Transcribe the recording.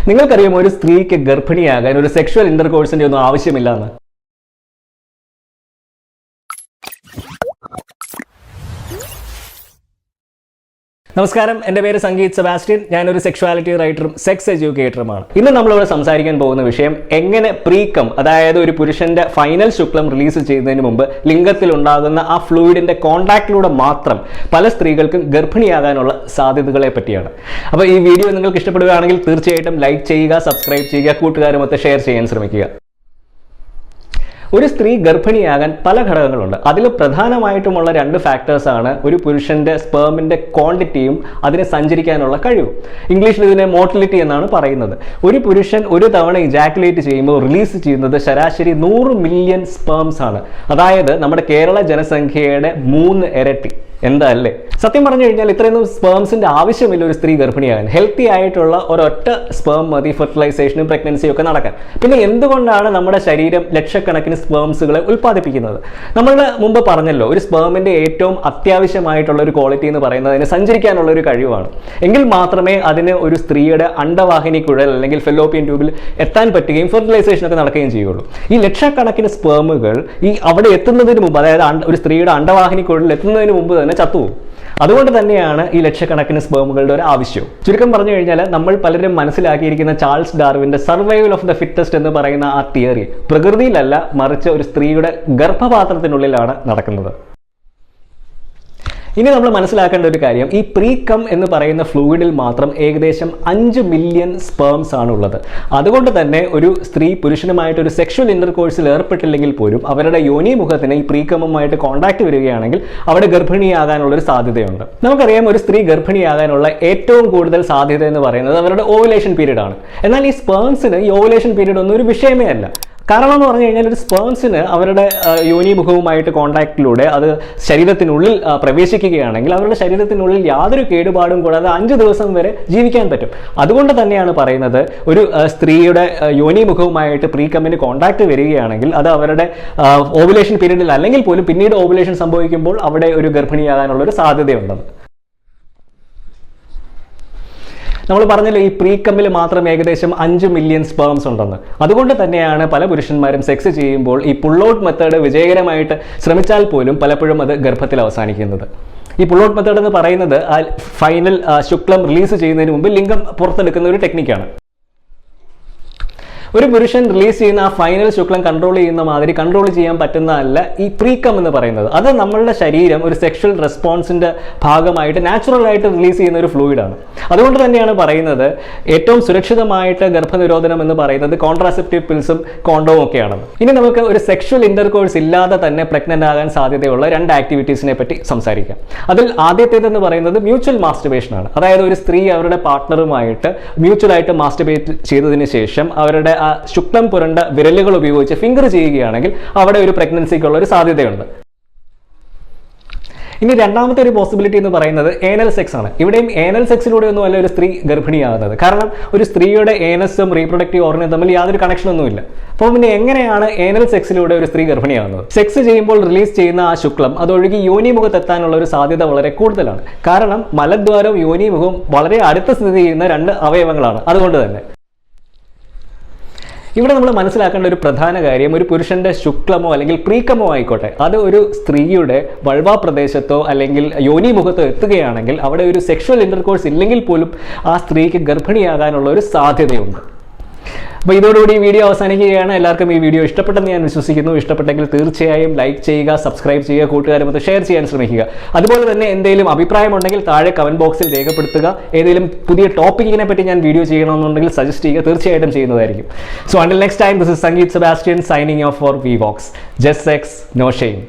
നിങ്ങൾക്കറിയാമോ ഒരു സ്ത്രീക്ക് ഗർഭിണിയാകാൻ ഒരു സെക്ഷൽ ഇന്റർകോഴ്സിന്റെ ഒന്നും ആവശ്യമില്ലെന്ന്? നമസ്കാരം, എൻ്റെ പേര് സംഗീത് സെബാസ്റ്റ്യൻ. ഞാനൊരു സെക്ഷുവാലിറ്റി റൈറ്ററും സെക്സ് എഡ്യൂക്കേറ്ററുമാണ്. ഇന്ന് നമ്മളിവിടെ സംസാരിക്കാൻ പോകുന്ന വിഷയം എങ്ങനെ പ്രീകം, അതായത് ഒരു പുരുഷന്റെ ഫൈനൽ ശുക്ലം റിലീസ് ചെയ്യുന്നതിന് മുമ്പ് ലിംഗത്തിൽ ഉണ്ടാകുന്ന ആ ഫ്ലൂയിഡിന്റെ കോൺടാക്റ്റിലൂടെ മാത്രം പല സ്ത്രീകൾക്കും ഗർഭിണിയാകാനുള്ള സാധ്യതകളെ പറ്റിയാണ്. അപ്പോൾ ഈ വീഡിയോ നിങ്ങൾക്ക് ഇഷ്ടപ്പെടുകയാണെങ്കിൽ തീർച്ചയായിട്ടും ലൈക്ക് ചെയ്യുക, സബ്സ്ക്രൈബ് ചെയ്യുക, കൂട്ടുകാരുമൊത്ത് ഷെയർ ചെയ്യാൻ ശ്രമിക്കുക. ഒരു സ്ത്രീ ഗർഭിണിയാകാൻ പല ഘടകങ്ങളുണ്ട്. അതിൽ പ്രധാനമായിട്ടുമുള്ള രണ്ട് ഫാക്ടേഴ്സാണ് ഒരു പുരുഷന്റെ സ്പേമിന്റെ ക്വാണ്ടിറ്റിയും അതിനെ സഞ്ചരിക്കാനുള്ള കഴിവും. ഇംഗ്ലീഷിൽ ഇതിനെ മോട്ടിലിറ്റി എന്നാണ് പറയുന്നത്. ഒരു പുരുഷൻ ഒരു തവണ ഇജാക്കുലേറ്റ് ചെയ്യുമ്പോൾ റിലീസ് ചെയ്യുന്നത് ശരാശരി 100 മില്യൺ സ്പേംസ് ആണ്. അതായത് നമ്മുടെ കേരള ജനസംഖ്യയുടെ 3 ഇരട്ടി. എന്താ അല്ലേ? സത്യം പറഞ്ഞു കഴിഞ്ഞാൽ ഇത്രയൊന്നും സ്പേംസിന്റെ ആവശ്യമില്ല ഒരു സ്ത്രീ ഗർഭിണിയാകാൻ. ഹെൽത്തി ആയിട്ടുള്ള ഒരൊറ്റ സ്പേം മതി ഫെർട്ടിലൈസേഷനും പ്രഗ്നൻസിയും ഒക്കെ നടക്കാൻ. പിന്നെ എന്തുകൊണ്ടാണ് നമ്മുടെ ശരീരം ലക്ഷക്കണക്കിന് സ്പേംസുകളെ ഉൽപ്പാദിപ്പിക്കുന്നത്? നമ്മൾ മുമ്പ് പറഞ്ഞല്ലോ, ഒരു സ്പേമിന്റെ ഏറ്റവും അത്യാവശ്യമായിട്ടുള്ള ഒരു ക്വാളിറ്റി എന്ന് പറയുന്നത് അതിന് സഞ്ചരിക്കാനുള്ള ഒരു കഴിവാണ്. എങ്കിൽ മാത്രമേ അതിന് ഒരു സ്ത്രീയുടെ അണ്ടവാഹിനി കുഴൽ അല്ലെങ്കിൽ ഫെലോപ്പിയൻ ട്യൂബിൽ എത്താൻ പറ്റുകയും ഫെർട്ടിലൈസേഷൻ ഒക്കെ നടക്കുകയും ചെയ്യുള്ളൂ. ഈ ലക്ഷക്കണക്കിന് സ്പേമുകൾ അവിടെ എത്തുന്നതിന് മുമ്പ്, അതായത് ഒരു സ്ത്രീയുടെ അണ്ടവാഹിനി കുഴലിൽ എത്തുന്നതിന് മുമ്പ് തന്നെ ചത്തുപോകും. അതുകൊണ്ട് തന്നെയാണ് ഈ ലക്ഷക്കണക്കിന് സ്പേമുകളുടെ ഒരു ആവശ്യം. ചുരുക്കം പറഞ്ഞു കഴിഞ്ഞാൽ നമ്മൾ പലരും മനസ്സിലാക്കിയിരിക്കുന്ന ചാൾസ് ഡാർവിന്റെ സർവൈവൽ ഓഫ് ദ ഫിറ്റസ്റ്റ് എന്ന് പറയുന്ന ആ തിയറി പ്രകൃതിയിലല്ല, മറിച്ച് ഒരു സ്ത്രീയുടെ ഗർഭപാത്രത്തിനുള്ളിലാണ് നടക്കുന്നത്. ഇനി നമ്മൾ മനസ്സിലാക്കേണ്ട ഒരു കാര്യം, ഈ പ്രീകം എന്ന് പറയുന്ന ഫ്ലൂയിഡിൽ മാത്രം ഏകദേശം 5 മില്യൺ സ്പേംസ് ആണുള്ളത്. അതുകൊണ്ട് തന്നെ ഒരു സ്ത്രീ പുരുഷനുമായിട്ട് ഒരു സെക്ഷൽ ഇന്റർകോഴ്സിൽ ഏർപ്പെട്ടില്ലെങ്കിൽ പോലും അവരുടെ യോനിമുഖത്തിന് ഈ പ്രീകമുമായിട്ട് കോൺടാക്ട് വരികയാണെങ്കിൽ അവിടെ ഗർഭിണിയാകാനുള്ള ഒരു സാധ്യതയുണ്ട്. നമുക്കറിയാം, ഒരു സ്ത്രീ ഗർഭിണിയാകാനുള്ള ഏറ്റവും കൂടുതൽ സാധ്യത എന്ന് പറയുന്നത് അവരുടെ ഓവുലേഷൻ പീരീഡ് ആണ്. എന്നാൽ ഈ സ്പേംസിന് ഈ ഓവുലേഷൻ പീരീഡ് ഒന്നും ഒരു വിഷയമേ അല്ല. കാരണം എന്ന് പറഞ്ഞു കഴിഞ്ഞാൽ ഒരു സ്പേംസിന് അവരുടെ യോനിമുഖവുമായിട്ട് കോൺടാക്റ്റിലൂടെ അത് ശരീരത്തിനുള്ളിൽ പ്രവേശിക്കുകയാണെങ്കിൽ അവരുടെ ശരീരത്തിനുള്ളിൽ യാതൊരു കേടുപാടും കൂടാതെ 5 ദിവസം വരെ ജീവിക്കാൻ പറ്റും. അതുകൊണ്ട് തന്നെയാണ് പറയുന്നത്, ഒരു സ്ത്രീയുടെ യോനിമുഖവുമായിട്ട് പ്രീകമ്മിന് കോൺടാക്ട് വരികയാണെങ്കിൽ അത് അവരുടെ ഓവുലേഷൻ പീരീഡിൽ അല്ലെങ്കിൽ പോലും പിന്നീട് ഓവുലേഷൻ സംഭവിക്കുമ്പോൾ അവിടെ ഒരു ഗർഭിണിയാകാനുള്ള ഒരു സാധ്യതയുണ്ടെന്ന്. നമ്മൾ പറഞ്ഞല്ലോ, ഈ പ്രീകമ്മിൽ മാത്രം ഏകദേശം 5 മില്യൺ സ്പേംസ് ഉണ്ടെന്ന്. അതുകൊണ്ട് തന്നെയാണ് പല പുരുഷന്മാരും സെക്സ് ചെയ്യുമ്പോൾ ഈ പുൾ ഔട്ട് മെത്തേഡ് വിജയകരമായിട്ട് ശ്രമിച്ചാൽ പോലും പലപ്പോഴും അത് ഗർഭത്തിൽ അവസാനിക്കുന്നത്. ഈ പുൾ ഔട്ട് മെത്തേഡ് എന്ന് പറയുന്നത് ഫൈനൽ ശുക്ലം റിലീസ് ചെയ്യുന്നതിന് മുമ്പ് ലിംഗം പുറത്തെടുക്കുന്ന ഒരു ടെക്നിക്കാണ്. ഒരു പുരുഷൻ റിലീസ് ചെയ്യുന്ന ആ ഫൈനൽ ശുക്ലം കൺട്രോൾ ചെയ്യുന്ന മാതിരി കൺട്രോൾ ചെയ്യാൻ പറ്റുന്നതല്ല ഈ പ്രീകം എന്ന് പറയുന്നത്. അത് നമ്മളുടെ ശരീരം ഒരു സെക്ഷൽ റെസ്പോൺസിന്റെ ഭാഗമായിട്ട് നാച്ചുറലായിട്ട് റിലീസ് ചെയ്യുന്ന ഒരു ഫ്ലൂയിഡാണ്. അതുകൊണ്ട് തന്നെയാണ് പറയുന്നത് ഏറ്റവും സുരക്ഷിതമായിട്ട് ഗർഭനിരോധനം എന്ന് പറയുന്നത് കോൺട്രാസെപ്റ്റീവ് പിൽസും കോണ്ടോം ഒക്കെയാണെന്ന്. ഇനി നമുക്ക് ഒരു സെക്ഷൽ ഇന്റർകോഴ്സ് ഇല്ലാതെ തന്നെ പ്രഗ്നന്റ് ആകാൻ സാധ്യതയുള്ള 2 ആക്ടിവിറ്റീസിനെ പറ്റി സംസാരിക്കാം. അതിൽ ആദ്യത്തേതെന്ന് പറയുന്നത് മ്യൂച്വൽ മാസ്റ്റർബേഷൻ ആണ്. അതായത് ഒരു സ്ത്രീ അവരുടെ പാർട്ട്ണറുമായിട്ട് മ്യൂച്വലായിട്ട് മാസ്റ്റർബേറ്റ് ചെയ്തതിന് ശേഷം അവരുടെ ശുക്ലം പുരണ്ട വിരലുകൾ ഉപയോഗിച്ച് ഫിംഗർ ചെയ്യുകയാണെങ്കിൽ അവിടെ ഒരു പ്രഗ്നൻസിക്കുള്ള ഒരു സാധ്യതയുണ്ട്. ഇനി രണ്ടാമത്തെ ഒരു പോസിബിലിറ്റി എന്ന് പറയുന്നത് ഏനൽ സെക്സ് ആണ്. ഇവിടെയും ഏനൽ സെക്സിലൂടെ ഒന്നും അല്ല ഒരു സ്ത്രീ ഗർഭിണിയാകുന്നത്. കാരണം ഒരു സ്ത്രീയുടെ ഏനസും റീപ്രൊഡക്റ്റീവ് ഓർഗനും തമ്മിൽ യാതൊരു കണക്ഷനൊന്നുമില്ല. അപ്പോൾ പിന്നെ എങ്ങനെയാണ് ഏനൽ സെക്സിലൂടെ ഒരു സ്ത്രീ ഗർഭിണിയാകുന്നത്? സെക്സ് ചെയ്യുമ്പോൾ റിലീസ് ചെയ്യുന്ന ആ ശുക്ലം അതൊഴുകി യോനിമുഖത്തെത്താനുള്ള ഒരു സാധ്യത വളരെ കൂടുതലാണ്. കാരണം മലദ്വാരവും യോനിമുഖവും വളരെ അടുത്ത് സ്ഥിതി ചെയ്യുന്ന 2 അവയവങ്ങളാണ്. അതുകൊണ്ട് തന്നെ ഇവിടെ നമ്മൾ മനസ്സിലാക്കേണ്ട ഒരു പ്രധാന കാര്യം, ഒരു പുരുഷന്റെ ശുക്ലമോ അല്ലെങ്കിൽ പ്രീകമോ ആയിക്കോട്ടെ, അത് ഒരു സ്ത്രീയുടെ വൾവാ പ്രദേശത്തോ അല്ലെങ്കിൽ യോനിമുഖത്തോ എത്തുകയാണെങ്കിൽ അവിടെ ഒരു സെക്ഷൽ ഇന്റർകോഴ്സ് ഇല്ലെങ്കിൽ പോലും ആ സ്ത്രീക്ക് ഗർഭിണിയാകാനുള്ള ഒരു സാധ്യതയുണ്ട്. അപ്പോൾ ഇതോടുകൂടി ഈ വീഡിയോ അവസാനിക്കുകയാണ്. എല്ലാവർക്കും ഈ വീഡിയോ ഇഷ്ടപ്പെട്ടെന്ന് ഞാൻ വിശ്വസിക്കുന്നു. ഇഷ്ടപ്പെട്ടെങ്കിൽ തീർച്ചയായും ലൈക്ക് ചെയ്യുക, സബ്സ്ക്രൈബ് ചെയ്യുക, കൂട്ടുകാരുമൊത്ത് ഷെയർ ചെയ്യാൻ ശ്രമിക്കുക. അതുപോലെ തന്നെ എന്തെങ്കിലും അഭിപ്രായമുണ്ടെങ്കിൽ താഴെ കമന്റ് ബോക്സിൽ രേഖപ്പെടുത്തുക. ഏതെങ്കിലും പുതിയ ടോപ്പിക്കിനെ പറ്റി ഞാൻ വീഡിയോ ചെയ്യണമെന്നുണ്ടെങ്കിൽ സജസ്റ്റ് ചെയ്യുക, തീർച്ചയായിട്ടും ചെയ്യുന്നതായിരിക്കും. So until next time, this is Sangeet Sebastian signing off for VVox. Just sex, no shame.